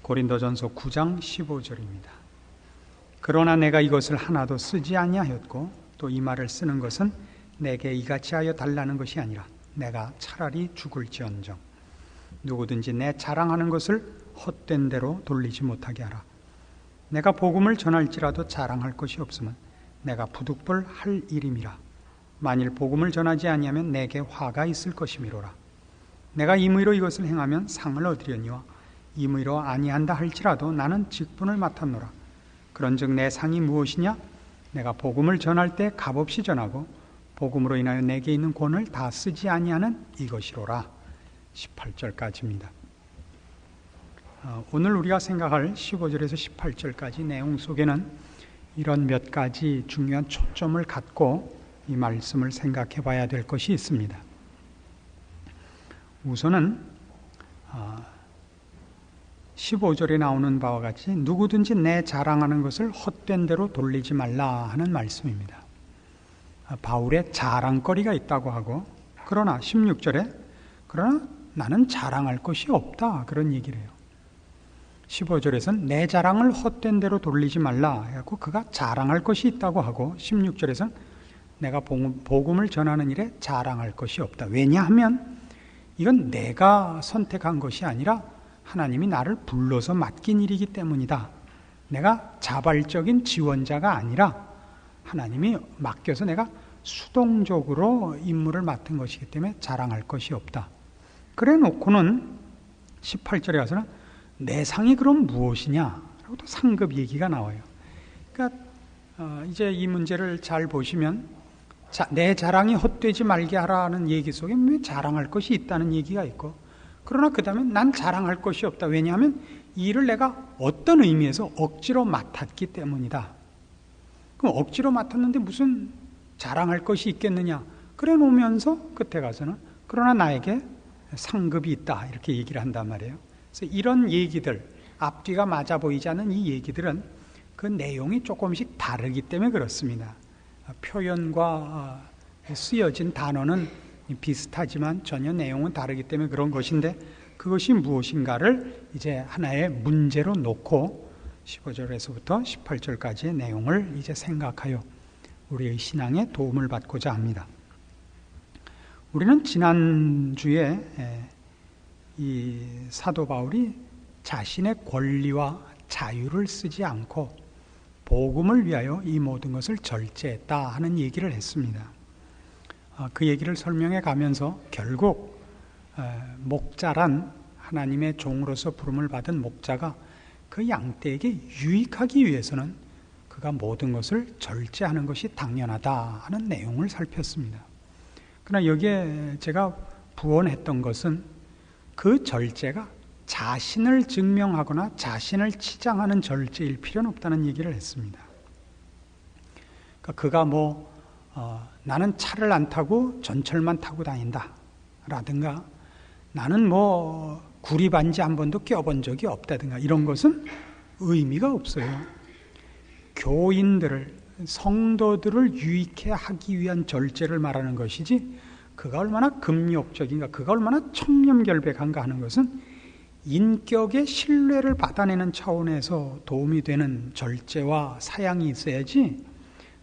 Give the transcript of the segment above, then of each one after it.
고린도전서 9장 15절입니다. 그러나 내가 이것을 하나도 쓰지 아니하였고 또 이 말을 쓰는 것은 내게 이같이 하여 달라는 것이 아니라 내가 차라리 죽을지언정 누구든지 내 자랑하는 것을 헛된 대로 돌리지 못하게 하라. 내가 복음을 전할지라도 자랑할 것이 없으면 내가 부득불 할 일임이라. 만일 복음을 전하지 아니하면 내게 화가 있을 것이미로라. 내가 임의로 이것을 행하면 상을 얻으려니와 임의로 아니한다 할지라도 나는 직분을 맡았노라. 그런즉 내 상이 무엇이냐? 내가 복음을 전할 때 값없이 전하고 복음으로 인하여 내게 있는 권을 다 쓰지 아니하는 이것이로라. 18절까지입니다. 오늘 우리가 생각할 15절에서 18절까지 내용 속에는 이런 몇 가지 중요한 초점을 갖고 이 말씀을 생각해 봐야 될 것이 있습니다. 우선은 15절에 나오는 바와 같이 누구든지 내 자랑하는 것을 헛된 대로 돌리지 말라 하는 말씀입니다. 바울의 자랑거리가 있다고 하고 그러나 16절에 그러나 나는 자랑할 것이 없다 그런 얘기를 해요. 15절에서는 내 자랑을 헛된 대로 돌리지 말라 해갖고 그가 자랑할 것이 있다고 하고 16절에서는 내가 복음을 전하는 일에 자랑할 것이 없다. 왜냐하면 이건 내가 선택한 것이 아니라 하나님이 나를 불러서 맡긴 일이기 때문이다. 내가 자발적인 지원자가 아니라 하나님이 맡겨서 내가 수동적으로 임무를 맡은 것이기 때문에 자랑할 것이 없다. 그래 놓고는 18절에 가서는 내 상이 그럼 무엇이냐? 라고 또 상급 얘기가 나와요. 그러니까 이제 이 문제를 잘 보시면 내 자랑이 헛되지 말게 하라는 얘기 속에 왜 자랑할 것이 있다는 얘기가 있고 그러나 그 다음에 난 자랑할 것이 없다. 왜냐하면 이 일을 내가 어떤 의미에서 억지로 맡았기 때문이다. 그럼 억지로 맡았는데 무슨 자랑할 것이 있겠느냐. 그래 놓으면서 끝에 가서는 그러나 나에게 상급이 있다. 이렇게 얘기를 한단 말이에요. 그래서 이런 얘기들, 앞뒤가 맞아 보이지 않는 이 얘기들은 그 내용이 조금씩 다르기 때문에 그렇습니다. 표현과 쓰여진 단어는 비슷하지만 전혀 내용은 다르기 때문에 그런 것인데 그것이 무엇인가를 이제 하나의 문제로 놓고 15절에서부터 18절까지의 내용을 이제 생각하여 우리의 신앙에 도움을 받고자 합니다. 우리는 지난주에 이 사도 바울이 자신의 권리와 자유를 쓰지 않고 복음을 위하여 이 모든 것을 절제했다 하는 얘기를 했습니다. 그 얘기를 설명해 가면서 결국 목자란 하나님의 종으로서 부름을 받은 목자가 그 양떼에게 유익하기 위해서는 그가 모든 것을 절제하는 것이 당연하다 하는 내용을 살폈습니다. 그러나 여기에 제가 부언했던 것은 그 절제가 자신을 증명하거나 자신을 치장하는 절제일 필요는 없다는 얘기를 했습니다. 그러니까 그가 나는 차를 안 타고 전철만 타고 다닌다 라든가 나는 구리반지 한 번도 껴본 적이 없다든가 이런 것은 의미가 없어요. 교인들을 성도들을 유익해 하기 위한 절제를 말하는 것이지 그가 얼마나 금욕적인가 그가 얼마나 청렴결백한가 하는 것은 인격의 신뢰를 받아내는 차원에서 도움이 되는 절제와 사양이 있어야지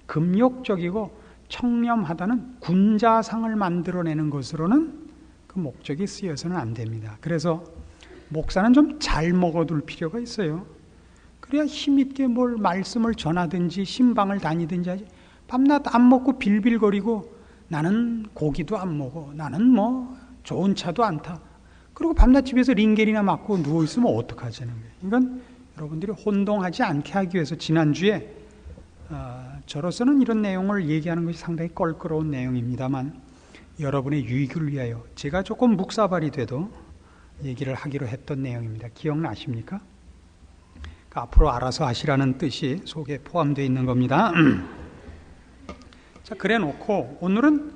금욕적이고 청렴하다는 군자상을 만들어내는 것으로는 그 목적이 쓰여서는 안 됩니다. 그래서 목사는 좀 잘 먹어둘 필요가 있어요. 그래야 힘있게 뭘 말씀을 전하든지 신방을 다니든지 하지. 밤낮 안 먹고 빌빌거리고 나는 고기도 안 먹어. 나는 좋은 차도 안 타. 그리고 밤낮 집에서 링겔이나 맞고 누워있으면 어떡하자는 거예요. 이건 여러분들이 혼동하지 않게 하기 위해서 지난주에 저로서는 이런 내용을 얘기하는 것이 상당히 껄끄러운 내용입니다만 여러분의 유익을 위하여 제가 조금 묵사발이 돼도 얘기를 하기로 했던 내용입니다. 기억나십니까? 앞으로 알아서 하시라는 뜻이 속에 포함되어 있는 겁니다. 자, 그래 놓고 오늘은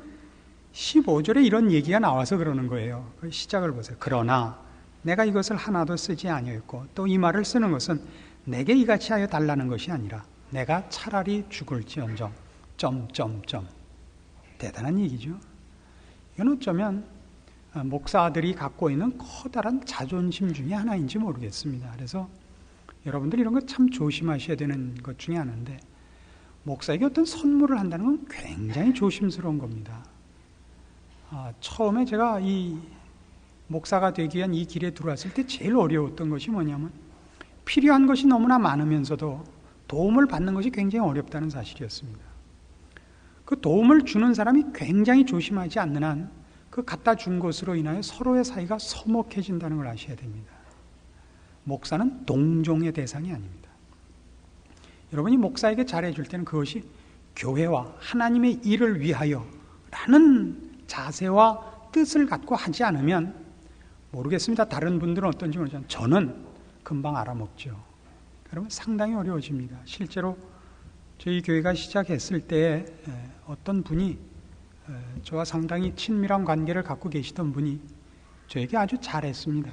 15절에 이런 얘기가 나와서 그러는 거예요. 그 시작을 보세요. 그러나 내가 이것을 하나도 쓰지 아니하였고 또 이 말을 쓰는 것은 내게 이같이 하여 달라는 것이 아니라 내가 차라리 죽을지언정 대단한 얘기죠. 이건 어쩌면 목사들이 갖고 있는 커다란 자존심 중에 하나인지 모르겠습니다. 그래서 여러분들 이런 거 참 조심하셔야 되는 것 중에 하나인데, 목사에게 어떤 선물을 한다는 건 굉장히 조심스러운 겁니다. 처음에 제가 이 목사가 되기 위한 이 길에 들어왔을 때 제일 어려웠던 것이 뭐냐면, 필요한 것이 너무나 많으면서도 도움을 받는 것이 굉장히 어렵다는 사실이었습니다. 그 도움을 주는 사람이 굉장히 조심하지 않는 한 그 갖다 준 것으로 인하여 서로의 사이가 서먹해진다는 걸 아셔야 됩니다. 목사는 동종의 대상이 아닙니다. 여러분이 목사에게 잘해줄 때는 그것이 교회와 하나님의 일을 위하여 라는 자세와 뜻을 갖고 하지 않으면, 모르겠습니다. 다른 분들은 어떤지 모르지만 저는 금방 알아먹죠. 여러분 상당히 어려워집니다. 실제로 저희 교회가 시작했을 때 어떤 분이 저와 상당히 친밀한 관계를 갖고 계시던 분이 저에게 아주 잘했습니다.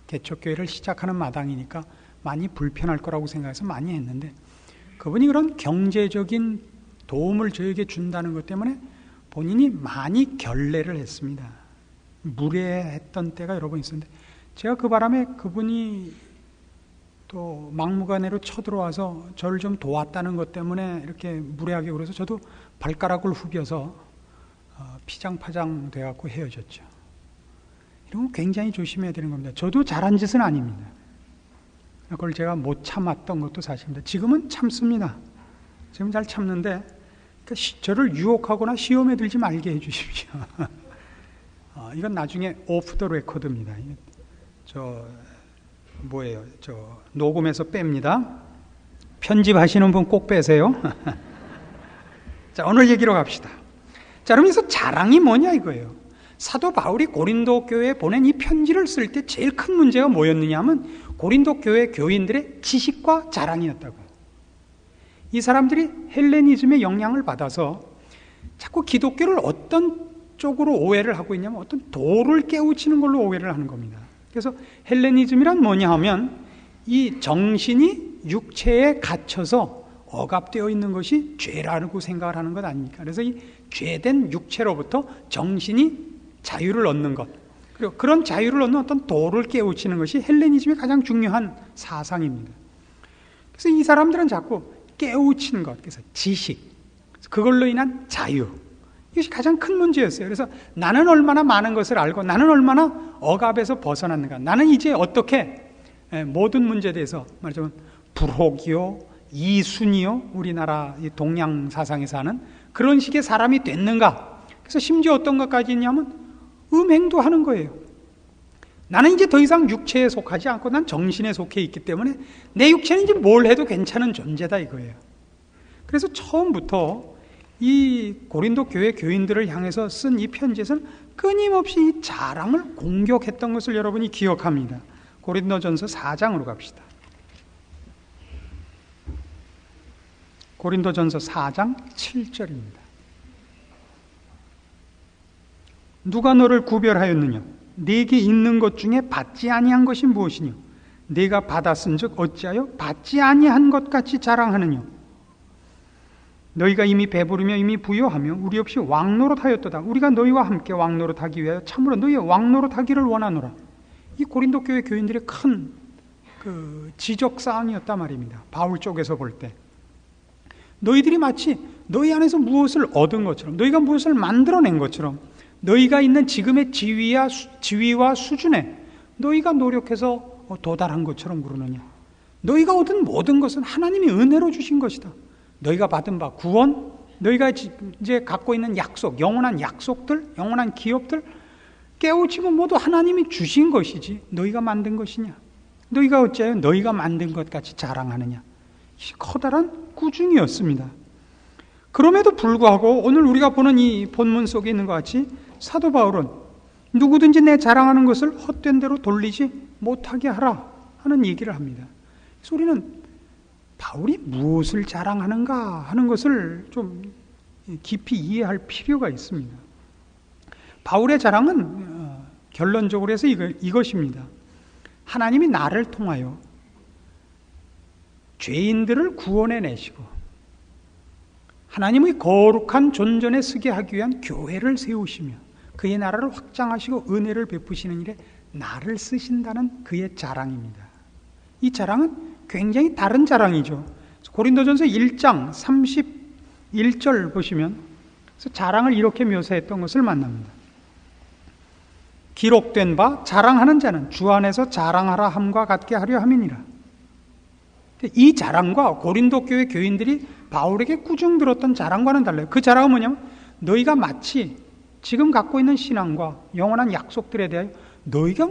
개척교회를 시작하는 마당이니까 많이 불편할 거라고 생각해서 많이 했는데, 그분이 그런 경제적인 도움을 저에게 준다는 것 때문에 본인이 많이 결례를 했습니다. 무례했던 때가 여러 번 있었는데, 제가 그 바람에 그분이 또 막무가내로 쳐들어와서 저를 좀 도왔다는 것 때문에 이렇게 무례하게 그래서 저도 발가락을 후벼서 피장파장 돼갖고 헤어졌죠. 이런 거 굉장히 조심해야 되는 겁니다. 저도 잘한 짓은 아닙니다. 그걸 제가 못 참았던 것도 사실입니다. 지금은 참습니다. 지금 잘 참는데, 그러니까 저를 유혹하거나 시험에 들지 말게 해주십시오. 이건 나중에 오프 더 레코드입니다. 녹음해서 뺍니다. 편집하시는 분 꼭 빼세요. 자, 오늘 얘기로 갑시다. 자, 그러면서 자랑이 뭐냐 이거예요. 사도 바울이 고린도 교회에 보낸 이 편지를 쓸 때 제일 큰 문제가 뭐였느냐 하면 고린도 교회 교인들의 지식과 자랑이었다고. 이 사람들이 헬레니즘의 영향을 받아서 자꾸 기독교를 어떤 쪽으로 오해를 하고 있냐면 어떤 도를 깨우치는 걸로 오해를 하는 겁니다. 그래서 헬레니즘이란 뭐냐 하면 이 정신이 육체에 갇혀서 억압되어 있는 것이 죄라고 생각을 하는 것 아닙니까? 그래서 이 죄된 육체로부터 정신이 자유를 얻는 것, 그리고 그런 자유를 얻는 어떤 도를 깨우치는 것이 헬레니즘의 가장 중요한 사상입니다. 그래서 이 사람들은 자꾸 깨우치는 것, 그래서 지식, 그걸로 인한 자유, 이것이 가장 큰 문제였어요. 그래서 나는 얼마나 많은 것을 알고 나는 얼마나 억압에서 벗어났는가, 나는 이제 어떻게 모든 문제에 대해서 말하자면 불혹이요, 이순이요, 우리나라 동양 사상에서 하는 그런 식의 사람이 됐는가. 그래서 심지어 어떤 것까지 있냐면 음행도 하는 거예요. 나는 이제 더 이상 육체에 속하지 않고 난 정신에 속해 있기 때문에 내 육체는 이제 뭘 해도 괜찮은 존재다 이거예요. 그래서 처음부터 이 고린도 교회 교인들을 향해서 쓴 이 편지에서는 끊임없이 이 자랑을 공격했던 것을 여러분이 기억합니다. 고린도전서 4장으로 갑시다. 고린도전서 4장 7절입니다. 누가 너를 구별하였느냐? 네게 있는 것 중에 받지 아니한 것이 무엇이냐? 네가 받았은즉 어찌하여 받지 아니한 것 같이 자랑하느냐? 너희가 이미 배부르며 이미 부요하며 우리 없이 왕노릇하였도다. 우리가 너희와 함께 왕노릇하기 위하여 참으로 너희의 왕노릇하기를 원하노라. 이 고린도 교회 교인들의 큰 지적 사항이었단 말입니다. 바울 쪽에서 볼 때 너희들이 마치 너희 안에서 무엇을 얻은 것처럼, 너희가 무엇을 만들어낸 것처럼, 너희가 있는 지금의 지위와 수준에 너희가 노력해서 도달한 것처럼 그러느냐? 너희가 얻은 모든 것은 하나님이 은혜로 주신 것이다. 너희가 받은 바 구원, 너희가 이제 갖고 있는 약속, 영원한 약속들, 영원한 기업들, 깨우치고 모두 하나님이 주신 것이지 너희가 만든 것이냐? 너희가 어찌하여 너희가 만든 것 같이 자랑하느냐? 커다란 꾸중이었습니다. 그럼에도 불구하고 오늘 우리가 보는 이 본문 속에 있는 것 같이 사도 바울은 누구든지 내 자랑하는 것을 헛된 대로 돌리지 못하게 하라 하는 얘기를 합니다. 그래서 우리는 바울이 무엇을 자랑하는가 하는 것을 좀 깊이 이해할 필요가 있습니다. 바울의 자랑은 결론적으로 해서 이것입니다. 하나님이 나를 통하여 죄인들을 구원해내시고 하나님의 거룩한 존전에 서게 하기 위한 교회를 세우시며 그의 나라를 확장하시고 은혜를 베푸시는 일에 나를 쓰신다는 그의 자랑입니다. 이 자랑은 굉장히 다른 자랑이죠. 고린도전서 1장 31절 보시면 자랑을 이렇게 묘사했던 것을 만납니다. 기록된 바 자랑하는 자는 주 안에서 자랑하라 함과 같게 하려 함이니라. 이 자랑과 고린도 교회 교인들이 바울에게 꾸중 들었던 자랑과는 달라요. 그 자랑은 뭐냐면 너희가 마치 지금 갖고 있는 신앙과 영원한 약속들에 대하여 너희가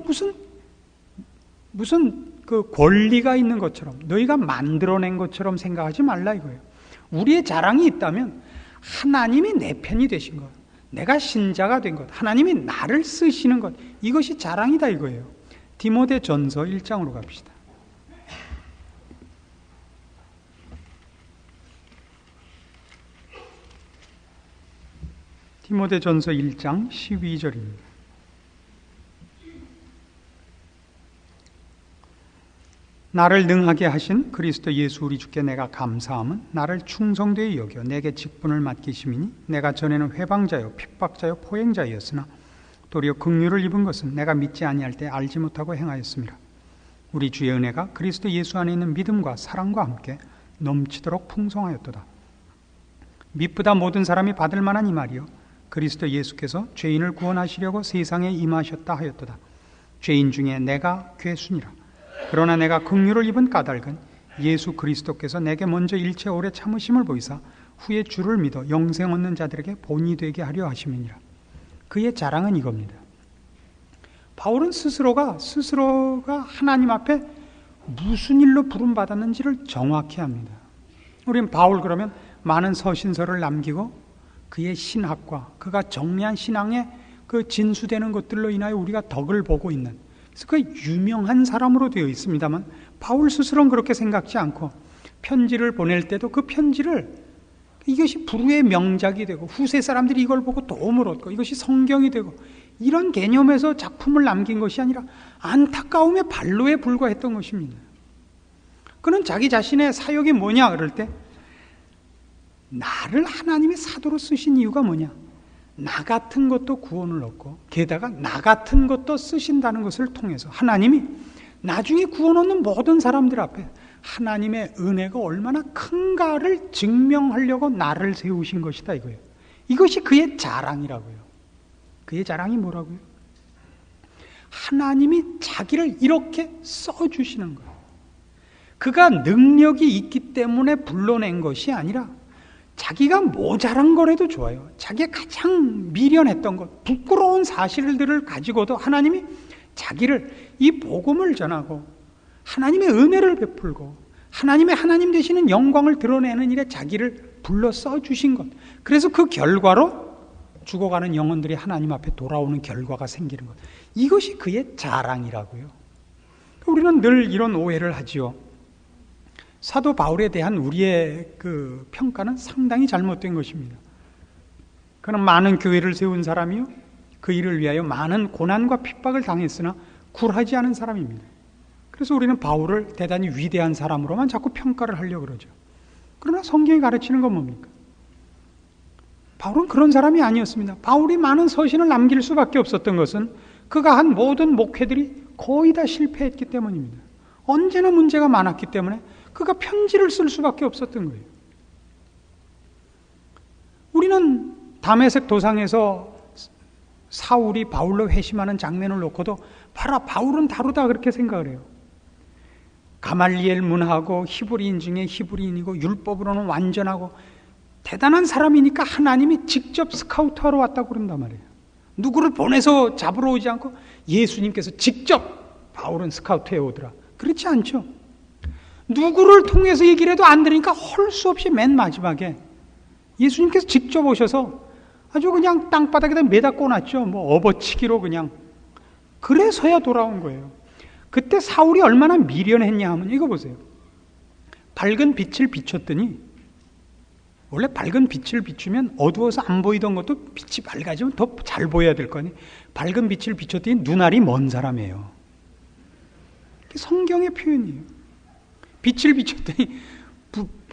무슨 그 권리가 있는 것처럼, 너희가 만들어낸 것처럼 생각하지 말라 이거예요. 우리의 자랑이 있다면 하나님이 내 편이 되신 것, 내가 신자가 된 것, 하나님이 나를 쓰시는 것, 이것이 자랑이다 이거예요. 디모데전서 1장으로 갑시다. 디모데전서 1장 12절입니다. 나를 능하게 하신 그리스도 예수 우리 주께 내가 감사함은 나를 충성되이 여겨 내게 직분을 맡기심이니 내가 전에는 회방자요 핍박자요 포행자였으나 도리어 긍휼을 입은 것은 내가 믿지 아니할 때 알지 못하고 행하였습니다. 우리 주의 은혜가 그리스도 예수 안에 있는 믿음과 사랑과 함께 넘치도록 풍성하였도다. 미쁘다 모든 사람이 받을 만한 이 말이요 그리스도 예수께서 죄인을 구원하시려고 세상에 임하셨다 하였도다. 죄인 중에 내가 괴순이라. 그러나 내가 긍휼을 입은 까닭은 예수 그리스도께서 내게 먼저 일체 오래 참으심을 보이사 후에 주를 믿어 영생 얻는 자들에게 본이 되게 하려 하심이니라. 그의 자랑은 이겁니다. 바울은 스스로가 하나님 앞에 무슨 일로 부름받았는지를 정확히 합니다. 우리는 바울 그러면 많은 서신서를 남기고 그의 신학과 그가 정리한 신앙에 그 진수되는 것들로 인하여 우리가 덕을 보고 있는, 그래서 그 유명한 사람으로 되어 있습니다만 바울 스스로는 그렇게 생각지 않고 편지를 보낼 때도 그 편지를 이것이 불후의 명작이 되고 후세 사람들이 이걸 보고 도움을 얻고 이것이 성경이 되고 이런 개념에서 작품을 남긴 것이 아니라 안타까움의 발로에 불과했던 것입니다. 그는 자기 자신의 사역이 뭐냐 그럴 때 나를 하나님이 사도로 쓰신 이유가 뭐냐, 나 같은 것도 구원을 얻고 게다가 나 같은 것도 쓰신다는 것을 통해서 하나님이 나중에 구원 얻는 모든 사람들 앞에 하나님의 은혜가 얼마나 큰가를 증명하려고 나를 세우신 것이다 이거예요. 이것이 그의 자랑이라고요. 그의 자랑이 뭐라고요? 하나님이 자기를 이렇게 써주시는 거예요. 그가 능력이 있기 때문에 불러낸 것이 아니라 자기가 모자란 거라도 좋아요. 자기가 가장 미련했던 것, 부끄러운 사실들을 가지고도 하나님이 자기를 이 복음을 전하고 하나님의 은혜를 베풀고 하나님 되시는 영광을 드러내는 일에 자기를 불러 써주신 것, 그래서 그 결과로 죽어가는 영혼들이 하나님 앞에 돌아오는 결과가 생기는 것, 이것이 그의 자랑이라고요. 우리는 늘 이런 오해를 하지요. 사도 바울에 대한 우리의 그 평가는 상당히 잘못된 것입니다. 그는 많은 교회를 세운 사람이요, 그 일을 위하여 많은 고난과 핍박을 당했으나 굴하지 않은 사람입니다. 그래서 우리는 바울을 대단히 위대한 사람으로만 자꾸 평가를 하려고 그러죠. 그러나 성경이 가르치는 건 뭡니까? 바울은 그런 사람이 아니었습니다. 바울이 많은 서신을 남길 수밖에 없었던 것은 그가 한 모든 목회들이 거의 다 실패했기 때문입니다. 언제나 문제가 많았기 때문에 그가 편지를 쓸 수밖에 없었던 거예요. 우리는 다메섹 도상에서 사울이 바울로 회심하는 장면을 놓고도 봐라, 바울은 다르다 그렇게 생각을 해요. 가말리엘 문하고 히브리인 중에 히브리인이고 율법으로는 완전하고 대단한 사람이니까 하나님이 직접 스카우트하러 왔다고 그런단 말이에요. 누구를 보내서 잡으러 오지 않고 예수님께서 직접 바울은 스카우트해 오더라. 그렇지 않죠. 누구를 통해서 얘기를 해도 안 들으니까 할 수 없이 맨 마지막에 예수님께서 직접 오셔서 아주 그냥 땅바닥에다 매다 꽂았죠. 뭐 업어치기로 그냥. 그래서야 돌아온 거예요. 그때 사울이 얼마나 미련했냐 하면 이거 보세요. 밝은 빛을 비췄더니, 원래 밝은 빛을 비추면 어두워서 안 보이던 것도 빛이 밝아지면 더 잘 보여야 될 거 아니에요. 밝은 빛을 비췄더니 눈알이 먼 사람이에요. 성경의 표현이에요. 빛을 비췄더니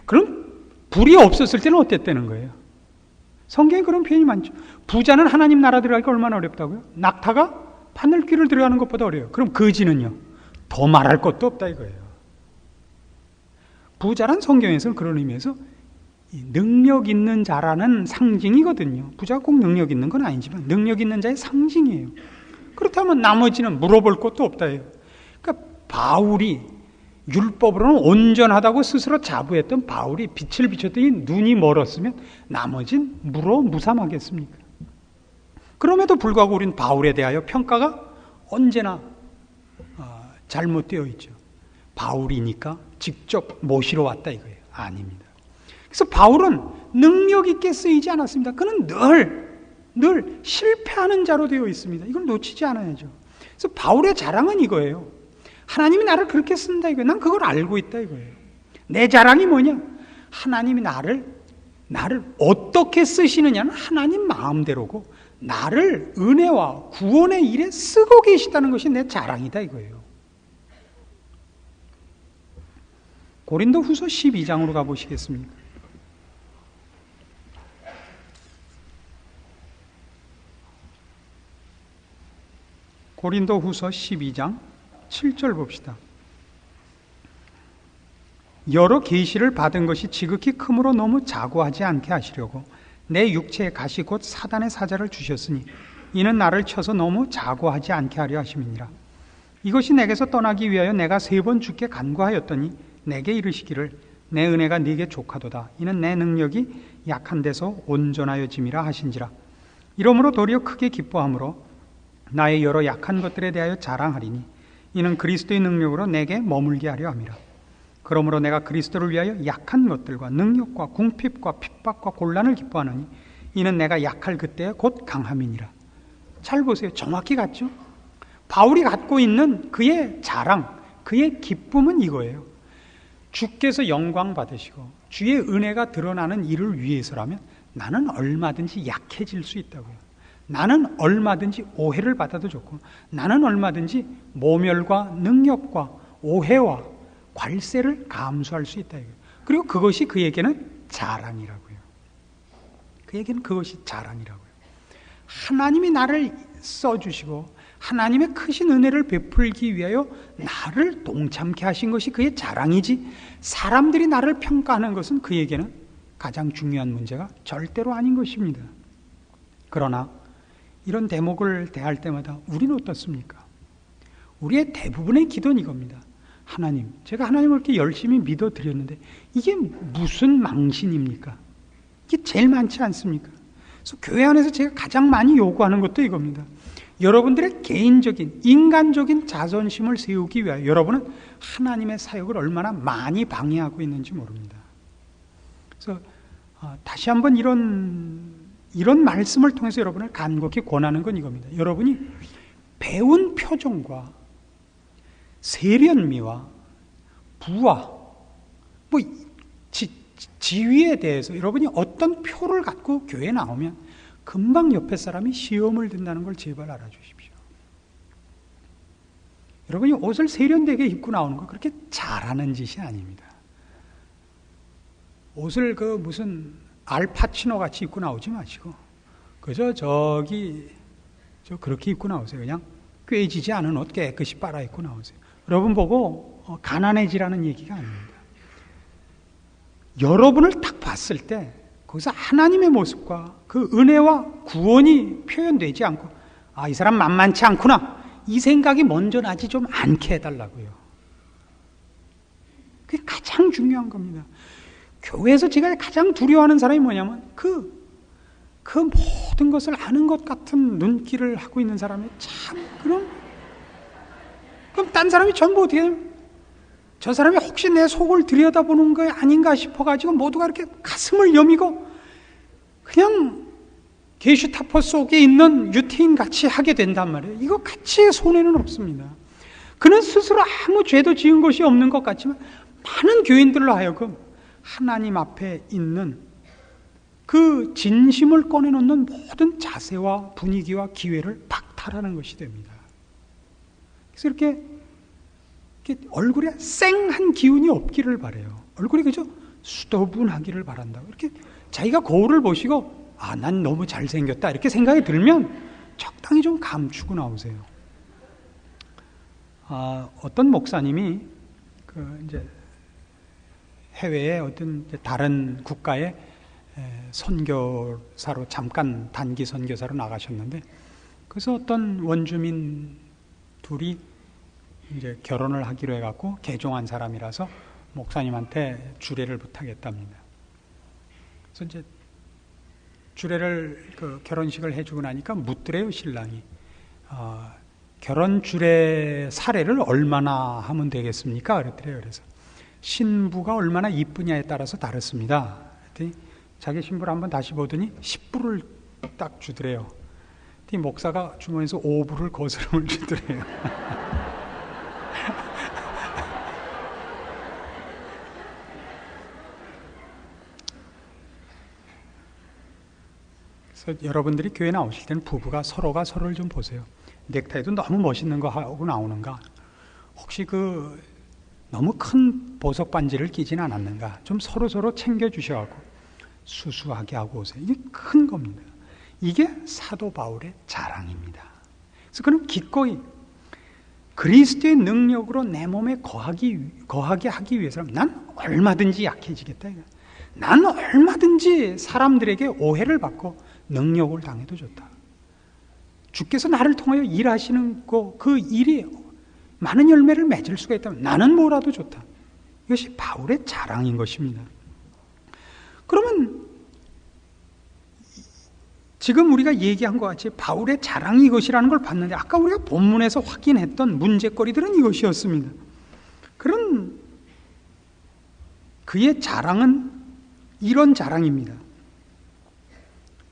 그럼 불이 없었을 때는 어땠다는 거예요? 성경에 그런 표현이 많죠. 부자는 하나님 나라 들어가기가 얼마나 어렵다고요? 낙타가 바늘귀를 들어가는 것보다 어려워요. 그럼 거지는요? 더 말할 것도 없다 이거예요. 부자란 성경에서는 그런 의미에서 능력 있는 자라는 상징이거든요. 부자가 꼭 능력 있는 건 아니지만 능력 있는 자의 상징이에요. 그렇다면 나머지는 물어볼 것도 없다예요. 그러니까 바울이 율법으로는 온전하다고 스스로 자부했던 바울이 빛을 비췄더니 눈이 멀었으면 나머진 무삼하겠습니까? 그럼에도 불구하고 우리는 바울에 대하여 평가가 언제나 잘못되어 있죠. 바울이니까 직접 모시러 왔다 이거예요. 아닙니다. 그래서 바울은 능력 있게 쓰이지 않았습니다. 그는 늘 실패하는 자로 되어 있습니다. 이걸 놓치지 않아야죠. 그래서 바울의 자랑은 이거예요. 하나님이 나를 그렇게 쓴다 이거예요. 난 그걸 알고 있다 이거예요. 내 자랑이 뭐냐? 하나님이 나를 어떻게 쓰시느냐는 하나님 마음대로고 나를 은혜와 구원의 일에 쓰고 계시다는 것이 내 자랑이다 이거예요. 고린도후서 12장으로 가보시겠습니까? 고린도후서 12장 7절 봅시다. 여러 계시를 받은 것이 지극히 크므로 너무 자고하지 않게 하시려고 내 육체에 가시 곧 사단의 사자를 주셨으니 이는 나를 쳐서 너무 자고하지 않게 하려 하심이니라. 이것이 내게서 떠나기 위하여 내가 3번 주께 간구하였더니 내게 이르시기를 내 은혜가 네게 족하도다. 이는 내 능력이 약한 데서 온전하여짐이라 하신지라. 이러므로 도리어 크게 기뻐함으로 나의 여러 약한 것들에 대하여 자랑하리니 이는 그리스도의 능력으로 내게 머물게 하려 함이라. 그러므로 내가 그리스도를 위하여 약한 것들과 능력과 궁핍과 핍박과 곤란을 기뻐하노니 이는 내가 약할 그때에 곧 강함이니라. 잘 보세요. 정확히 같죠? 바울이 갖고 있는 그의 자랑, 그의 기쁨은 이거예요. 주께서 영광 받으시고 주의 은혜가 드러나는 일을 위해서라면 나는 얼마든지 약해질 수 있다고요. 나는 얼마든지 오해를 받아도 좋고 나는 얼마든지 모멸과 능력과 오해와 괄세를 감수할 수 있다. 그리고 그것이 그에게는 자랑이라고요. 그에게는 그것이 자랑이라고요. 하나님이 나를 써주시고 하나님의 크신 은혜를 베풀기 위하여 나를 동참케 하신 것이 그의 자랑이지 사람들이 나를 평가하는 것은 그에게는 가장 중요한 문제가 절대로 아닌 것입니다. 그러나 이런 대목을 대할 때마다 우리는 어떻습니까? 우리의 대부분의 기도는 이겁니다. 하나님, 제가 하나님을 이렇게 열심히 믿어드렸는데 이게 무슨 망신입니까? 이게 제일 많지 않습니까? 그래서 교회 안에서 제가 가장 많이 요구하는 것도 이겁니다. 여러분들의 개인적인, 인간적인 자존심을 세우기 위하여 여러분은 하나님의 사역을 얼마나 많이 방해하고 있는지 모릅니다. 그래서 다시 한번 이런 말씀을 통해서 여러분을 간곡히 권하는 건 이겁니다. 여러분이 배운 표정과 세련미와 부와 지위에 대해서 여러분이 어떤 표를 갖고 교회에 나오면 금방 옆에 사람이 시험을 든다는 걸 제발 알아주십시오. 여러분이 옷을 세련되게 입고 나오는 거 그렇게 잘하는 짓이 아닙니다. 옷을 무슨 알파치노 같이 입고 나오지 마시고 그저 그렇게 입고 나오세요. 그냥 꿰지지 않은 옷 깨끗이 빨아 입고 나오세요. 여러분 보고 가난해지라는 얘기가 아닙니다. 여러분을 딱 봤을 때 거기서 하나님의 모습과 그 은혜와 구원이 표현되지 않고 이 사람 만만치 않구나 이 생각이 먼저 나지 좀 않게 해달라고요. 그게 가장 중요한 겁니다. 교회에서 제가 가장 두려워하는 사람이 뭐냐면 그 모든 것을 아는 것 같은 눈길을 하고 있는 사람이 그럼 딴 사람이 전부 어떻게 되냐면 저 사람이 혹시 내 속을 들여다보는 거 아닌가 싶어가지고 모두가 이렇게 가슴을 여미고 그냥 게슈타포 속에 있는 유태인 같이 하게 된단 말이에요. 이거 같이 손해는 없습니다. 그는 스스로 아무 죄도 지은 것이 없는 것 같지만 많은 교인들로 하여금 하나님 앞에 있는 그 진심을 꺼내놓는 모든 자세와 분위기와 기회를 박탈하는 것이 됩니다. 그래서 이렇게 얼굴에 쌩한 기운이 없기를 바라요. 얼굴이 그저 수더분하기를 바란다고. 이렇게 자기가 거울을 보시고 난 너무 잘생겼다 이렇게 생각이 들면 적당히 좀 감추고 나오세요. 어떤 목사님이 이제 해외에 어떤 다른 국가에 선교사로 잠깐 단기 선교사로 나가셨는데, 그래서 어떤 원주민 둘이 이제 결혼을 하기로 해갖고 개종한 사람이라서 목사님한테 주례를 부탁했답니다. 그래서 이제 주례를 결혼식을 해주고 나니까 묻더래요, 신랑이. 결혼 주례 사례를 얼마나 하면 되겠습니까? 그랬더래요. 그래서 신부가 얼마나 이쁘냐에 따라서 다릅니다. 그랬더니 자기 신부를 한번 다시 보더니 10불을 딱 주더래요. 그랬더니 목사가 주머니에서 5불을 거스름을 주더래요. 그래서 여러분들이 교회 나오실 때는 부부가 서로가 서로를 좀 보세요. 넥타이도 너무 멋있는 거 하고 나오는가? 혹시 너무 큰 보석 반지를 끼진 않았는가? 좀 서로 챙겨주셔갖고 수수하게 하고 오세요. 이게 큰 겁니다. 이게 사도 바울의 자랑입니다. 그래서 그는 기꺼이 그리스도의 능력으로 내 몸에 거하게 하기 위해서는 난 얼마든지 약해지겠다. 난 얼마든지 사람들에게 오해를 받고 능력을 당해도 좋다. 주께서 나를 통하여 일하시는 그 일이 많은 열매를 맺을 수가 있다면 나는 뭐라도 좋다. 이것이 바울의 자랑인 것입니다. 그러면 지금 우리가 얘기한 것 같이 바울의 자랑이 이것이라는 걸 봤는데, 아까 우리가 본문에서 확인했던 문제거리들은 이것이었습니다. 그런 그의 자랑은 이런 자랑입니다.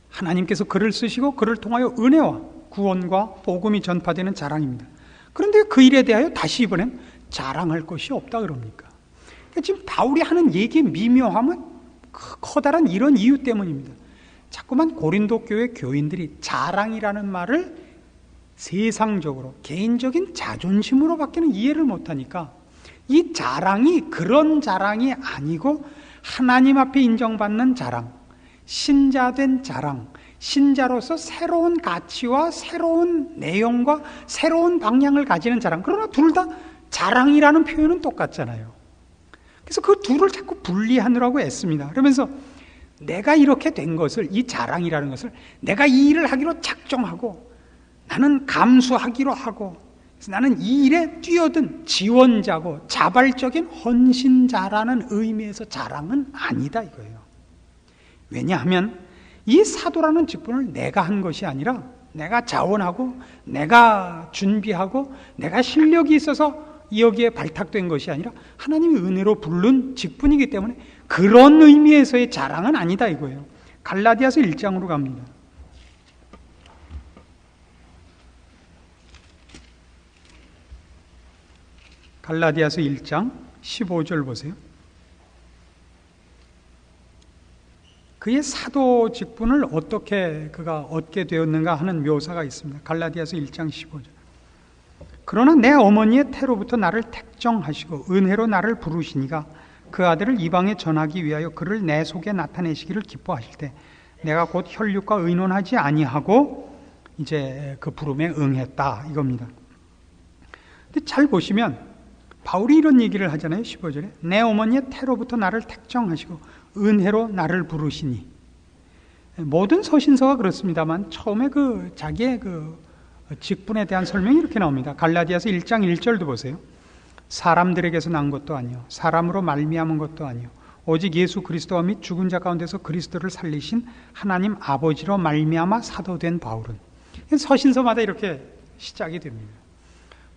하나님께서 그를 쓰시고 그를 통하여 은혜와 구원과 복음이 전파되는 자랑입니다. 그런데 그 일에 대하여 다시 이번엔 자랑할 것이 없다 그럽니까? 그러니까 지금 바울이 하는 얘기의 미묘함은 커다란 이런 이유 때문입니다. 자꾸만 고린도 교회 교인들이 자랑이라는 말을 세상적으로 개인적인 자존심으로 밖에는 이해를 못하니까, 이 자랑이 그런 자랑이 아니고 하나님 앞에 인정받는 자랑, 신자된 자랑, 신자로서 새로운 가치와 새로운 내용과 새로운 방향을 가지는 자랑. 그러나 둘 다 자랑이라는 표현은 똑같잖아요. 그래서 그 둘을 자꾸 분리하느라고 애씁니다. 그러면서 내가 이렇게 된 것을, 이 자랑이라는 것을 내가 이 일을 하기로 작정하고 나는 감수하기로 하고, 그래서 나는 이 일에 뛰어든 지원자고 자발적인 헌신자라는 의미에서 자랑은 아니다 이거예요. 왜냐하면 이 사도라는 직분을 내가 한 것이 아니라 내가 자원하고 내가 준비하고 내가 실력이 있어서 여기에 발탁된 것이 아니라 하나님의 은혜로 부른 직분이기 때문에 그런 의미에서의 자랑은 아니다 이거예요. 갈라디아서 1장으로 갑니다. 갈라디아서 1장 15절 보세요. 그의 사도 직분을 어떻게 그가 얻게 되었는가 하는 묘사가 있습니다. 갈라디아서 1장 15절. 그러나 내 어머니의 태로부터 나를 택정하시고 은혜로 나를 부르시니가 그 아들을 이방에 전하기 위하여 그를 내 속에 나타내시기를 기뻐하실 때 내가 곧 혈육과 의논하지 아니하고 이제 그 부름에 응했다 이겁니다. 근데 잘 보시면 바울이 이런 얘기를 하잖아요. 15절에 내 어머니의 태로부터 나를 택정하시고 은혜로 나를 부르시니. 모든 서신서가 그렇습니다만 처음에 자기의 직분에 대한 설명이 이렇게 나옵니다. 갈라디아서 1장 1절도 보세요. 사람들에게서 난 것도 아니요 사람으로 말미암은 것도 아니요 오직 예수 그리스도와 및 죽은 자 가운데서 그리스도를 살리신 하나님 아버지로 말미암아 사도된 바울은. 서신서마다 이렇게 시작이 됩니다.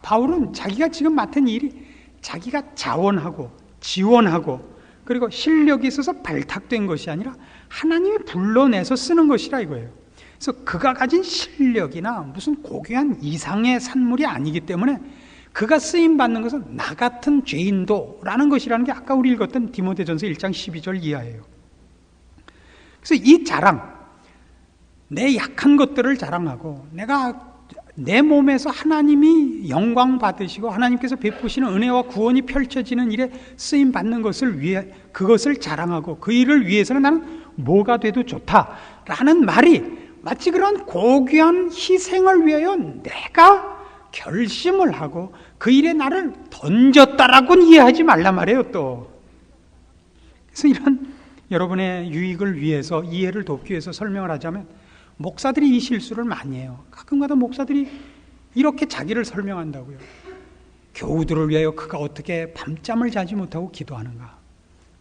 바울은 자기가 지금 맡은 일이 자기가 자원하고 지원하고 그리고 실력이 있어서 발탁된 것이 아니라 하나님이 불러내서 쓰는 것이라 이거예요. 그래서 그가 가진 실력이나 무슨 고귀한 이상의 산물이 아니기 때문에 그가 쓰임받는 것은 나 같은 죄인도라는 것이라는 게 아까 우리 읽었던 디모데전서 1장 12절 이하예요. 그래서 이 자랑, 내 약한 것들을 자랑하고 내 몸에서 하나님이 영광 받으시고 하나님께서 베푸시는 은혜와 구원이 펼쳐지는 일에 쓰임 받는 것을 위해 그것을 자랑하고 그 일을 위해서는 나는 뭐가 돼도 좋다. 라는 말이 마치 그런 고귀한 희생을 위하여 내가 결심을 하고 그 일에 나를 던졌다라고는 이해하지 말란 말이에요. 또 그래서 이런 여러분의 유익을 위해서, 이해를 돕기 위해서 설명을 하자면, 목사들이 이 실수를 많이 해요. 가끔가다 목사들이 이렇게 자기를 설명한다고요. 교우들을 위하여 그가 어떻게 밤잠을 자지 못하고 기도하는가,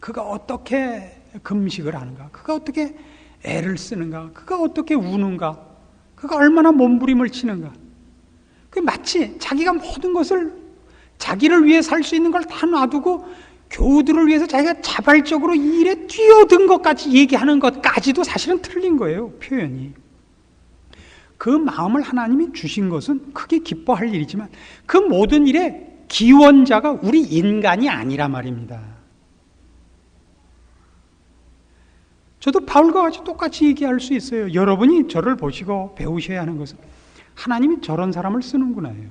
그가 어떻게 금식을 하는가, 그가 어떻게 애를 쓰는가, 그가 어떻게 우는가, 그가 얼마나 몸부림을 치는가. 그 마치 자기가 모든 것을, 자기를 위해 살 수 있는 걸 다 놔두고 교우들을 위해서 자기가 자발적으로 이 일에 뛰어든 것까지 얘기하는 것까지도 사실은 틀린 거예요, 표현이. 그 마음을 하나님이 주신 것은 크게 기뻐할 일이지만 그 모든 일의 기원자가 우리 인간이 아니라 말입니다. 저도 바울과 같이 똑같이 얘기할 수 있어요. 여러분이 저를 보시고 배우셔야 하는 것은 하나님이 저런 사람을 쓰는구나예요.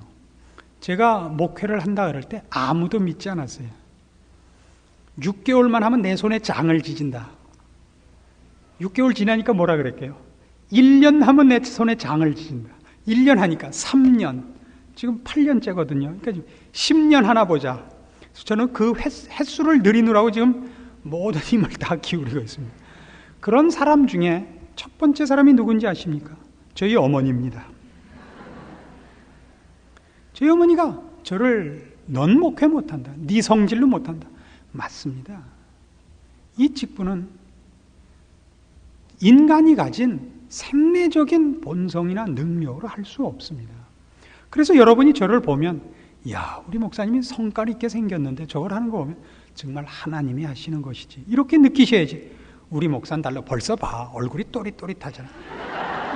제가 목회를 한다 그럴 때 아무도 믿지 않았어요. 6개월만 하면 내 손에 장을 지진다. 6개월 지나니까 뭐라 그랬게요? 1년 하면 내 손에 장을 지진다. 1년 하니까 3년, 지금 8년째거든요. 그러니까 10년 하나 보자. 저는 그 횟수를 늘리느라고 지금 모든 힘을 다 기울이고 있습니다. 그런 사람 중에 첫 번째 사람이 누군지 아십니까? 저희 어머니입니다. 저희 어머니가 저를 넌 목회 못한다, 네 성질로 못한다. 맞습니다. 이 직분은 인간이 가진 생리적인 본성이나 능력으로 할 수 없습니다. 그래서 여러분이 저를 보면, 야, 우리 목사님이 성깔 있게 생겼는데 저걸 하는 거 보면 정말 하나님이 하시는 것이지, 이렇게 느끼셔야지. 우리 목사는 달라, 벌써 봐, 얼굴이 또릿또릿하잖아,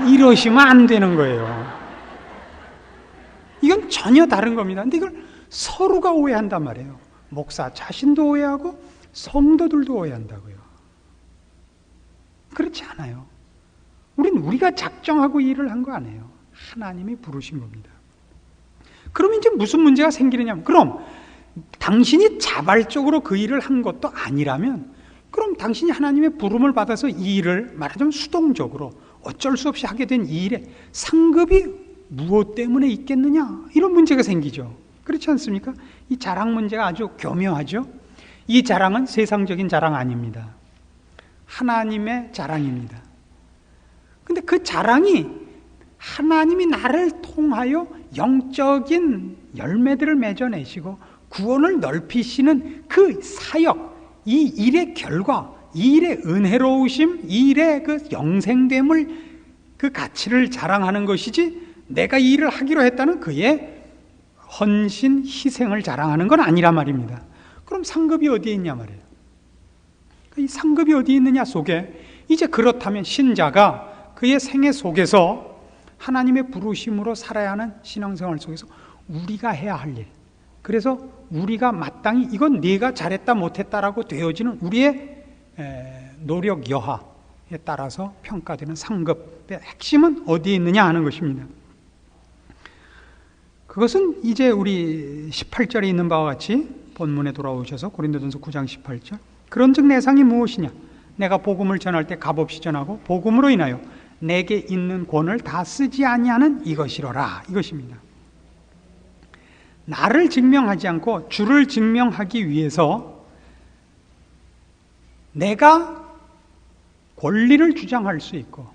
이러시면 안 되는 거예요. 이건 전혀 다른 겁니다. 근데 이걸 서로가 오해한단 말이에요. 목사 자신도 오해하고 성도들도 오해한다고요. 그렇지 않아요. 우리가 작정하고 일을 한 거 아니에요. 하나님이 부르신 겁니다. 그러면 이제 무슨 문제가 생기느냐? 그럼 당신이 자발적으로 그 일을 한 것도 아니라면, 그럼 당신이 하나님의 부름을 받아서 이 일을 말하자면 수동적으로 어쩔 수 없이 하게 된 이 일에 상급이 무엇 때문에 있겠느냐? 이런 문제가 생기죠. 그렇지 않습니까? 이 자랑 문제가 아주 교묘하죠. 이 자랑은 세상적인 자랑 아닙니다. 하나님의 자랑입니다. 근데 그 자랑이 하나님이 나를 통하여 영적인 열매들을 맺어내시고 구원을 넓히시는 그 사역, 이 일의 결과, 이 일의 은혜로우심, 이 일의 그 영생됨을, 그 가치를 자랑하는 것이지, 내가 이 일을 하기로 했다는 그의 헌신, 희생을 자랑하는 건 아니란 말입니다. 그럼 상급이 어디에 있냐 말이에요. 이 상급이 어디 있느냐 속에, 이제 그렇다면 신자가 그의 생애 속에서 하나님의 부르심으로 살아야 하는 신앙생활 속에서 우리가 해야 할 일, 그래서 우리가 마땅히 이건 네가 잘했다 못했다라고 되어지는 우리의 노력 여하에 따라서 평가되는 상급의 핵심은 어디에 있느냐 하는 것입니다. 그것은 이제 우리 18절에 있는 바와 같이 본문에 돌아오셔서 고린도전서 9장 18절, 그런즉 내 상이 무엇이냐? 내가 복음을 전할 때 값없이 전하고 복음으로 인하여 내게 있는 권을 다 쓰지 아니하는 이것이로라, 이것입니다. 나를 증명하지 않고 주를 증명하기 위해서 내가 권리를 주장할 수 있고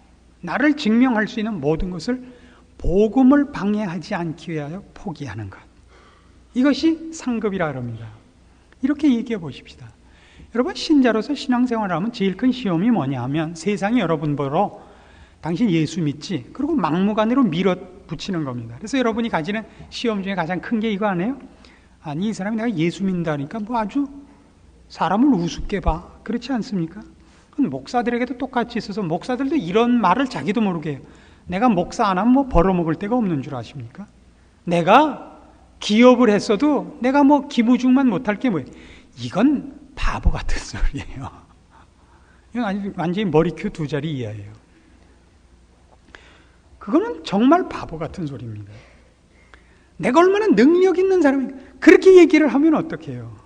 나를 증명할 수 있는 모든 것을 복음을 방해하지 않기 위하여 포기하는 것, 이것이 상급이라 합니다. 이렇게 얘기해 보십시다. 여러분, 신자로서 신앙생활을 하면 제일 큰 시험이 뭐냐 하면, 세상이 여러분 보러 당신 예수 믿지? 그리고 막무가내로 밀어붙이는 겁니다. 그래서 여러분이 가지는 시험 중에 가장 큰 게 이거 아니에요? 아니, 이 사람이 내가 예수 믿는다니까 뭐 아주 사람을 우습게 봐, 그렇지 않습니까? 그건 목사들에게도 똑같이 있어서 목사들도 이런 말을 자기도 모르게 해요. 내가 목사 안 하면 뭐 벌어먹을 데가 없는 줄 아십니까? 내가 기업을 했어도 내가 뭐 기무중만 못할 게 뭐예요? 이건 바보 같은 소리예요. 이건 완전히 머리큐 두 자리 이하예요. 그거는 정말 바보 같은 소리입니다. 내가 얼마나 능력 있는 사람인가, 그렇게 얘기를 하면 어떡해요?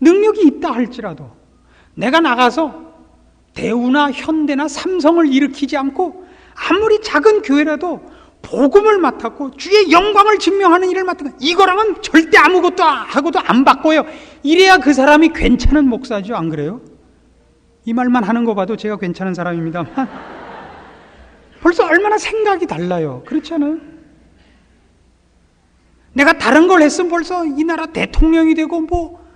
능력이 있다 할지라도 내가 나가서 대우나 현대나 삼성을 일으키지 않고 아무리 작은 교회라도 복음을 맡았고 주의 영광을 증명하는 일을 맡은 거, 이거랑은 절대 아무것도 하고도 안 바꿔요. 이래야 그 사람이 괜찮은 목사죠. 안 그래요? 이 말만 하는 거 봐도 제가 괜찮은 사람입니다만 벌써 얼마나 생각이 달라요. 그렇지 않아요? 내가 다른 걸 했으면 벌써 이 나라 대통령이 되고 뭐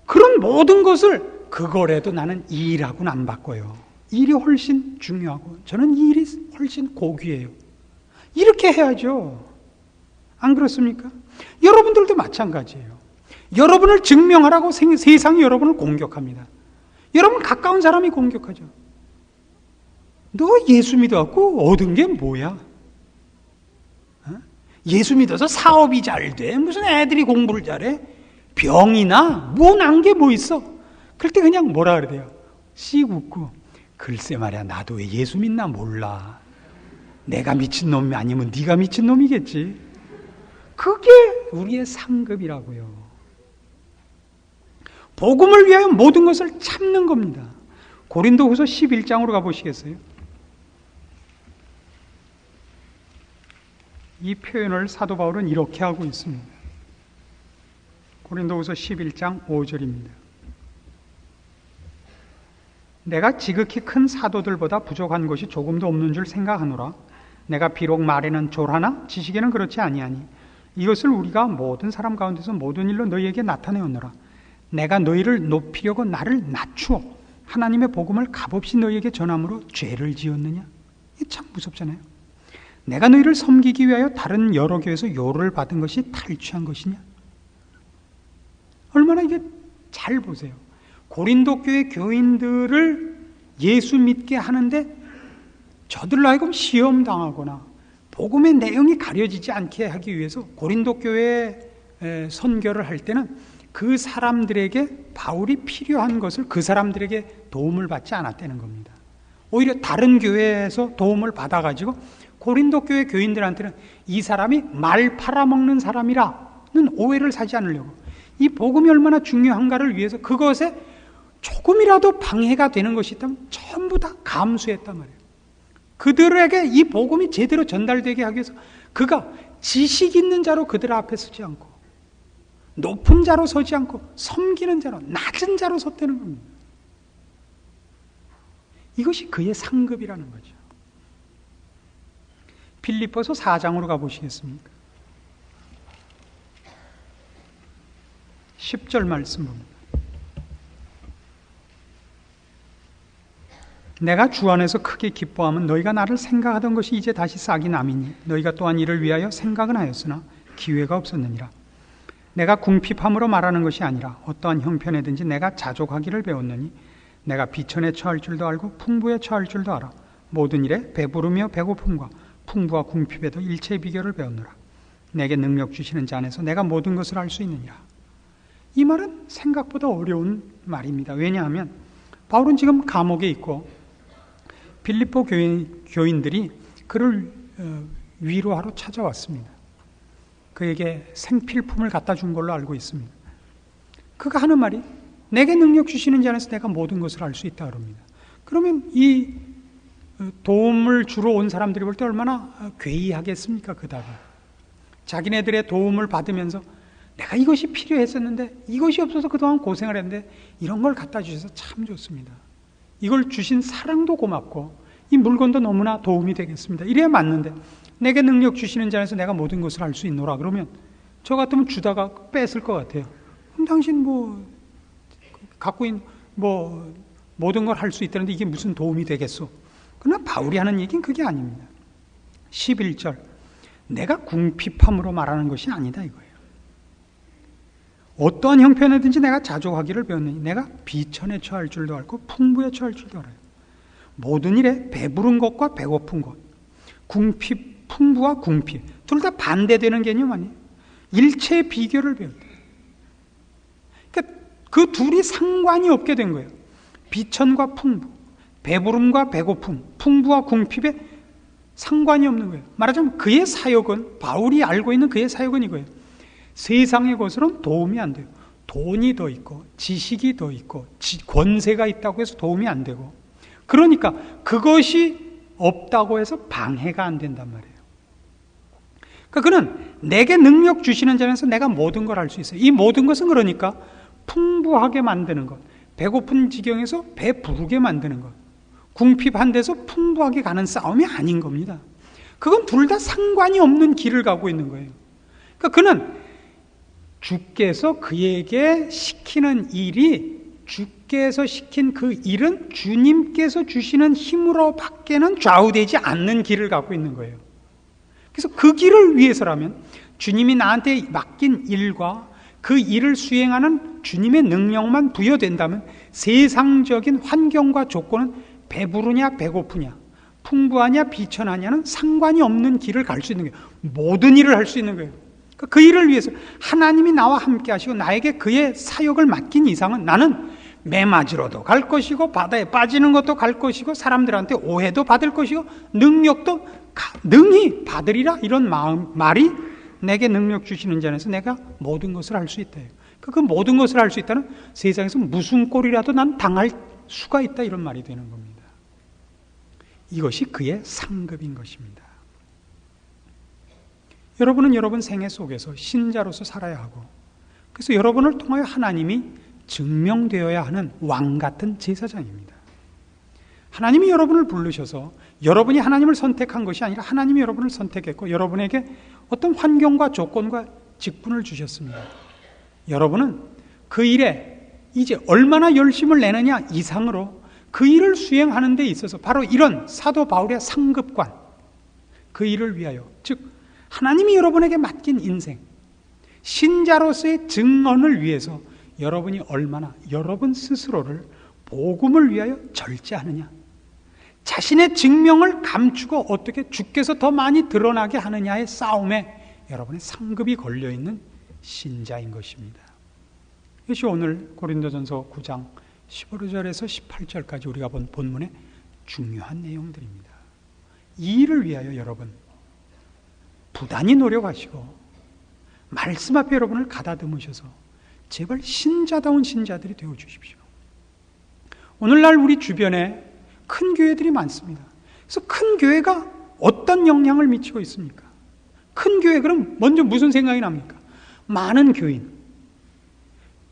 그런 모든 것을, 그거라도 나는 이 일하고는 안 바꿔요. 일이 훨씬 중요하고 저는 이 일이 훨씬 고귀해요. 이렇게 해야죠. 안 그렇습니까? 여러분들도 마찬가지예요. 여러분을 증명하라고 세상이 여러분을 공격합니다. 여러분 가까운 사람이 공격하죠. 너 예수 믿어갖고 얻은 게 뭐야? 예수 믿어서 사업이 잘 돼? 무슨 애들이 공부를 잘해? 병이나 뭐 난 게 뭐 있어? 그럴 때 그냥 뭐라 그래요? 씩 웃고, 글쎄 말이야, 나도 왜 예수 믿나 몰라. 내가 미친놈이 아니면 네가 미친놈이겠지. 그게 우리의 상급이라고요. 복음을 위하여 모든 것을 참는 겁니다. 고린도후서 11장으로 가보시겠어요? 이 표현을 사도 바울은 이렇게 하고 있습니다. 고린도후서 11장 5절입니다. 내가 지극히 큰 사도들보다 부족한 것이 조금도 없는 줄 생각하노라. 내가 비록 말에는 졸하나 지식에는 그렇지 아니하니 이것을 우리가 모든 사람 가운데서 모든 일로 너희에게 나타내었노라. 내가 너희를 높이려고 나를 낮추어 하나님의 복음을 값없이 너희에게 전함으로 죄를 지었느냐? 이게 참 무섭잖아요. 내가 너희를 섬기기 위하여 다른 여러 교회에서 요를 받은 것이 탈취한 것이냐? 얼마나 이게, 잘 보세요. 고린도 교회 교인들을 예수 믿게 하는데 저들로 하여금 시험당하거나 복음의 내용이 가려지지 않게 하기 위해서 고린도 교회 선교를 할 때는 그 사람들에게 바울이 필요한 것을 그 사람들에게 도움을 받지 않았다는 겁니다. 오히려 다른 교회에서 도움을 받아가지고 고린도 교회 교인들한테는 이 사람이 말 팔아먹는 사람이라는 오해를 사지 않으려고, 이 복음이 얼마나 중요한가를 위해서 그것에 조금이라도 방해가 되는 것이 있다면 전부 다 감수했단 말이에요. 그들에게 이 복음이 제대로 전달되게 하기 위해서 그가 지식 있는 자로 그들 앞에 서지 않고 높은 자로 서지 않고 섬기는 자로, 낮은 자로 섰다는 겁니다. 이것이 그의 상급이라는 거죠. 빌립보서 4장으로 가보시겠습니까? 10절 말씀 봅니다. 내가 주 안에서 크게 기뻐하면 너희가 나를 생각하던 것이 이제 다시 싹이 남이니 너희가 또한 이를 위하여 생각은 하였으나 기회가 없었느니라. 내가 궁핍함으로 말하는 것이 아니라 어떠한 형편에든지 내가 자족하기를 배웠느니 내가 비천에 처할 줄도 알고 풍부에 처할 줄도 알아. 모든 일에 배부르며 배고픔과 풍부와 궁핍에도 일체의 비결을 배웠노라. 내게 능력 주시는 자 안에서 내가 모든 것을 알 수 있느니라. 이 말은 생각보다 어려운 말입니다. 왜냐하면 바울은 지금 감옥에 있고 빌립보 교인들이 그를 위로하러 찾아왔습니다. 그에게 생필품을 갖다 준 걸로 알고 있습니다. 그가 하는 말이 내게 능력 주시는 자 안에서 내가 모든 것을 알 수 있다 그럽니다. 그러면 이 도움을 주러 온 사람들이 볼 때 얼마나 괴이하겠습니까? 그 답이. 자기네들의 도움을 받으면서 내가 이것이 필요했었는데 이것이 없어서 그동안 고생을 했는데 이런 걸 갖다 주셔서 참 좋습니다. 이걸 주신 사랑도 고맙고 이 물건도 너무나 도움이 되겠습니다. 이래야 맞는데 내게 능력 주시는 자 안에서 내가 모든 것을 알 수 있노라 그러면 저 같으면 주다가 뺏을 것 같아요. 그럼 당신 뭐 갖고 있는 뭐 모든 걸 할 수 있다는데 이게 무슨 도움이 되겠소? 그러나 바울이 하는 얘기는 그게 아닙니다. 11절 내가 궁핍함으로 말하는 것이 아니다 이거예요. 어떠한 형편에든지 내가 자족하기를 배웠느니 내가 비천에 처할 줄도 알고 풍부에 처할 줄도 알아요. 모든 일에 배부른 것과 배고픈 것, 궁핍, 풍부와 궁핍 둘 다 반대되는 개념 아니에요. 일체의 비결을 배웠다. 그러니까 그 둘이 상관이 없게 된 거예요. 비천과 풍부, 배부름과 배고픔, 풍부와 궁핍에 상관이 없는 거예요. 말하자면 그의 사역은, 바울이 알고 있는 그의 사역은 이거예요. 세상의 것으로는 도움이 안 돼요. 돈이 더 있고 지식이 더 있고 권세가 있다고 해서 도움이 안 되고 그러니까 그것이 없다고 해서 방해가 안 된단 말이에요. 그러니까 그는 내게 능력 주시는 자에서 내가 모든 걸 할 수 있어요. 이 모든 것은 그러니까 풍부하게 만드는 것, 배고픈 지경에서 배 부르게 만드는 것, 궁핍한 데서 풍부하게 가는 싸움이 아닌 겁니다. 그건 둘 다 상관이 없는 길을 가고 있는 거예요. 그러니까 그는 주께서 그에게 시키는 일이, 주께서 시킨 그 일은 주님께서 주시는 힘으로 밖에는 좌우되지 않는 길을 가고 있는 거예요. 그래서 그 길을 위해서라면 주님이 나한테 맡긴 일과 그 일을 수행하는 주님의 능력만 부여된다면 세상적인 환경과 조건은 배부르냐 배고프냐, 풍부하냐 비천하냐는 상관이 없는 길을 갈 수 있는 거예요. 모든 일을 할 수 있는 거예요. 그 일을 위해서 하나님이 나와 함께 하시고 나에게 그의 사역을 맡긴 이상은 나는 매맞으러도 갈 것이고 바다에 빠지는 것도 갈 것이고 사람들한테 오해도 받을 것이고 능력도 능히 받으리라, 이런 말이 내게 능력 주시는 자에서 내가 모든 것을 할 수 있다. 그 모든 것을 할 수 있다는 세상에서 무슨 꼴이라도 난 당할 수가 있다, 이런 말이 되는 겁니다. 이것이 그의 상급인 것입니다. 여러분은 여러분 생애 속에서 신자로서 살아야 하고, 그래서 여러분을 통하여 하나님이 증명되어야 하는 왕 같은 제사장입니다. 하나님이 여러분을 부르셔서 여러분이 하나님을 선택한 것이 아니라 하나님이 여러분을 선택했고 여러분에게 어떤 환경과 조건과 직분을 주셨습니다. 여러분은 그 일에 이제 얼마나 열심을 내느냐 이상으로 그 일을 수행하는 데 있어서 바로 이런 사도 바울의 상급관, 그 일을 위하여, 즉 하나님이 여러분에게 맡긴 인생, 신자로서의 증언을 위해서 여러분이 얼마나 여러분 스스로를 복음을 위하여 절제하느냐, 자신의 증명을 감추고 어떻게 주께서 더 많이 드러나게 하느냐의 싸움에 여러분의 상급이 걸려있는 신자인 것입니다. 이것이 오늘 고린도전서 9장 15절에서 18절까지 우리가 본 본문의 중요한 내용들입니다. 이 일을 위하여 여러분 부단히 노력하시고 말씀 앞에 여러분을 가다듬으셔서 제발 신자다운 신자들이 되어주십시오. 오늘날 우리 주변에 큰 교회들이 많습니다. 그래서 큰 교회가 어떤 영향을 미치고 있습니까? 큰 교회, 그럼 먼저 무슨 생각이 납니까? 많은 교인,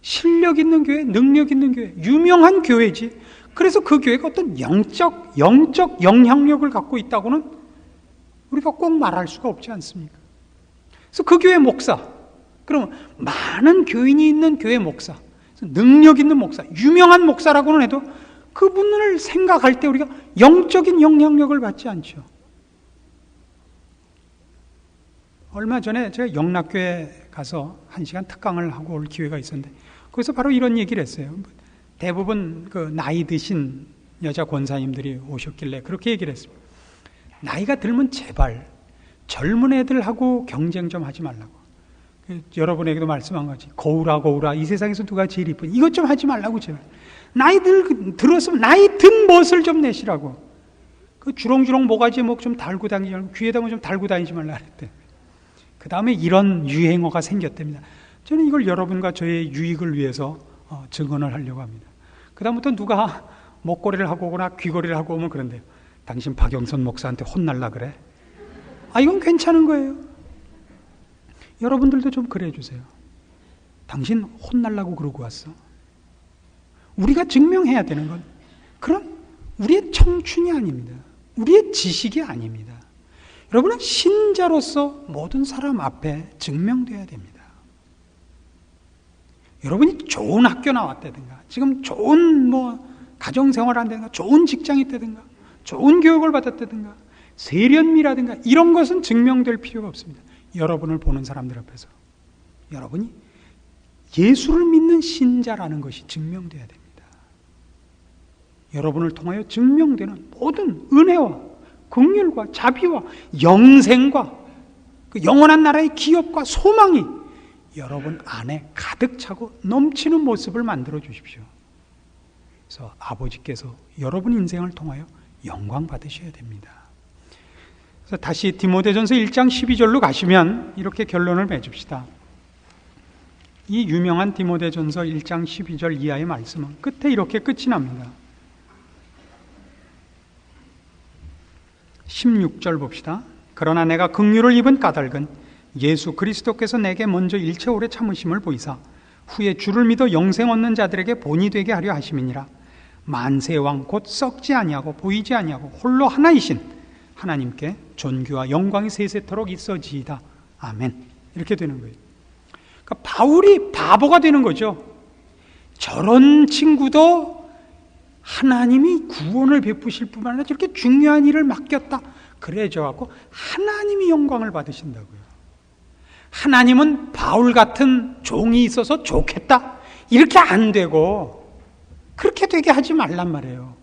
실력 있는 교회, 능력 있는 교회, 유명한 교회지. 그래서 그 교회가 어떤 영적 영향력을 갖고 있다고는 우리가 꼭 말할 수가 없지 않습니까? 그래서 그 교회 목사, 그러면 많은 교인이 있는 교회 목사, 능력 있는 목사, 유명한 목사라고는 해도 그분을 생각할 때 우리가 영적인 영향력을 받지 않죠. 얼마 전에 제가 영락교회 가서 1시간 특강을 하고 올 기회가 있었는데 거기서 바로 이런 얘기를 했어요. 대부분 그 나이 드신 여자 권사님들이 오셨길래 그렇게 얘기를 했습니다. 나이가 들면 제발 젊은 애들하고 경쟁 좀 하지 말라고. 여러분에게도 말씀한 거지. 거울아 이 세상에서 누가 제일 이쁜, 이것 좀 하지 말라고 제발. 나이 들었으면 나이 든 멋을 좀 내시라고. 그 주렁주렁 모가지 목 좀 달고 다니지 말고 귀에다 뭐 좀 달고 다니지 말라 그랬대. 그 다음에 이런 유행어가 생겼답니다. 저는 이걸 여러분과 저의 유익을 위해서 증언을 하려고 합니다. 그 다음부터 누가 목걸이를 하고 오거나 귀걸이를 하고 오면 그런데요. 당신 박영선 목사한테 혼날라 그래? 이건 괜찮은 거예요. 여러분들도 좀 그래 주세요. 당신 혼날라고 그러고 왔어. 우리가 증명해야 되는 건 그런 우리의 청춘이 아닙니다. 우리의 지식이 아닙니다. 여러분은 신자로서 모든 사람 앞에 증명돼야 됩니다. 여러분이 좋은 학교 나왔다든가, 지금 좋은 가정생활을 한다든가, 좋은 직장이 있다든가, 좋은 교육을 받았다든가, 세련미라든가 이런 것은 증명될 필요가 없습니다. 여러분을 보는 사람들 앞에서 여러분이 예수를 믿는 신자라는 것이 증명돼야 됩니다. 여러분을 통하여 증명되는 모든 은혜와 긍휼과 자비와 영생과 그 영원한 나라의 기업과 소망이 여러분 안에 가득 차고 넘치는 모습을 만들어 주십시오. 그래서 아버지께서 여러분 인생을 통하여 영광 받으셔야 됩니다. 그래서 다시 디모데전서 1장 12절로 가시면 이렇게 결론을 맺읍시다. 이 유명한 디모데전서 1장 12절 이하의 말씀은 끝에 이렇게 끝이 납니다. 16절 봅시다. 그러나 내가 긍휼을 입은 까닭은 예수 그리스도께서 내게 먼저 일체 오래 참으심을 보이사 후에 주를 믿어 영생 얻는 자들에게 본이 되게 하려 하심이니라. 만세의 왕 곧 썩지 아니하고 보이지 아니하고 홀로 하나이신 하나님께 존귀와 영광이 세세토록 있어지이다. 아멘. 이렇게 되는 거예요. 그러니까 바울이 바보가 되는 거죠. 저런 친구도 하나님이 구원을 베푸실 뿐만 아니라 저렇게 중요한 일을 맡겼다. 그래져 갖고 하나님이 영광을 받으신다고요. 하나님은 바울 같은 종이 있어서 좋겠다. 이렇게 안 되고 그렇게 되게 하지 말란 말이에요.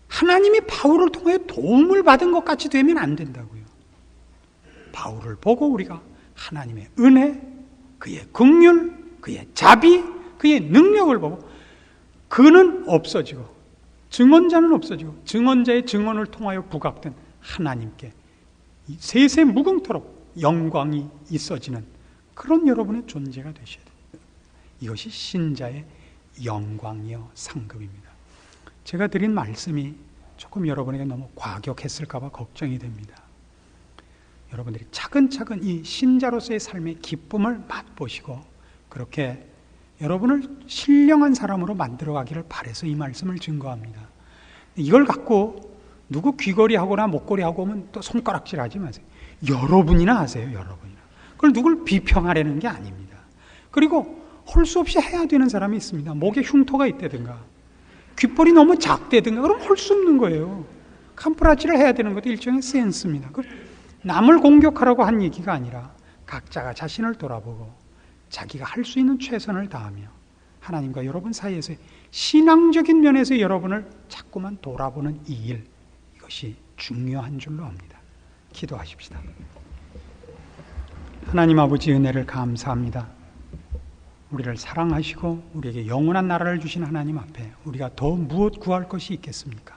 하나님이 바울을 통해 도움을 받은 것 같이 되면 안 된다고요. 바울을 보고 우리가 하나님의 은혜, 그의 긍휼, 그의 자비, 그의 능력을 보고 그는 없어지고 증언자는 없어지고 증언자의 증언을 통하여 부각된 하나님께 세세 무궁토록 영광이 있어지는 그런 여러분의 존재가 되셔야 됩니다. 이것이 신자의 영광이요 상급입니다. 제가 드린 말씀이 조금 여러분에게 너무 과격했을까 봐 걱정이 됩니다. 여러분들이 차근차근 이 신자로서의 삶의 기쁨을 맛보시고 그렇게 여러분을 신령한 사람으로 만들어가기를 바라서 이 말씀을 증거합니다. 이걸 갖고 누구 귀걸이하거나 목걸이하고 오면 또 손가락질 하지 마세요. 여러분이나 하세요. 여러분이나. 그걸 누굴 비평하려는 게 아닙니다. 그리고 할 수 없이 해야 되는 사람이 있습니다. 목에 흉터가 있다든가 귓볼이 너무 작다든가 그럼 할 수 없는 거예요. 캄프라치를 해야 되는 것도 일종의 센스입니다. 남을 공격하라고 한 얘기가 아니라 각자가 자신을 돌아보고 자기가 할 수 있는 최선을 다하며 하나님과 여러분 사이에서의 신앙적인 면에서 여러분을 자꾸만 돌아보는 이 일, 이것이 중요한 줄로 압니다. 기도하십시다. 하나님 아버지 은혜를 감사합니다. 우리를 사랑하시고 우리에게 영원한 나라를 주신 하나님 앞에 우리가 더 무엇 구할 것이 있겠습니까?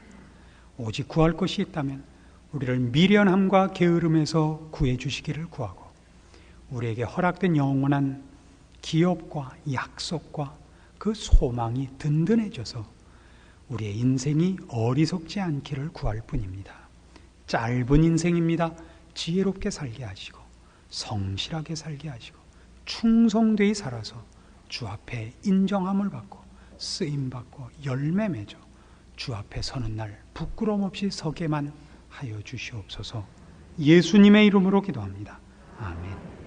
오직 구할 것이 있다면 우리를 미련함과 게으름에서 구해 주시기를 구하고 우리에게 허락된 영원한 기업과 약속과 그 소망이 든든해져서 우리의 인생이 어리석지 않기를 구할 뿐입니다. 짧은 인생입니다. 지혜롭게 살게 하시고 성실하게 살게 하시고 충성되이 살아서 주 앞에 인정함을 받고 쓰임받고 열매 맺어 주 앞에 서는 날 부끄러움 없이 서게만 하여 주시옵소서. 예수님의 이름으로 기도합니다. 아멘.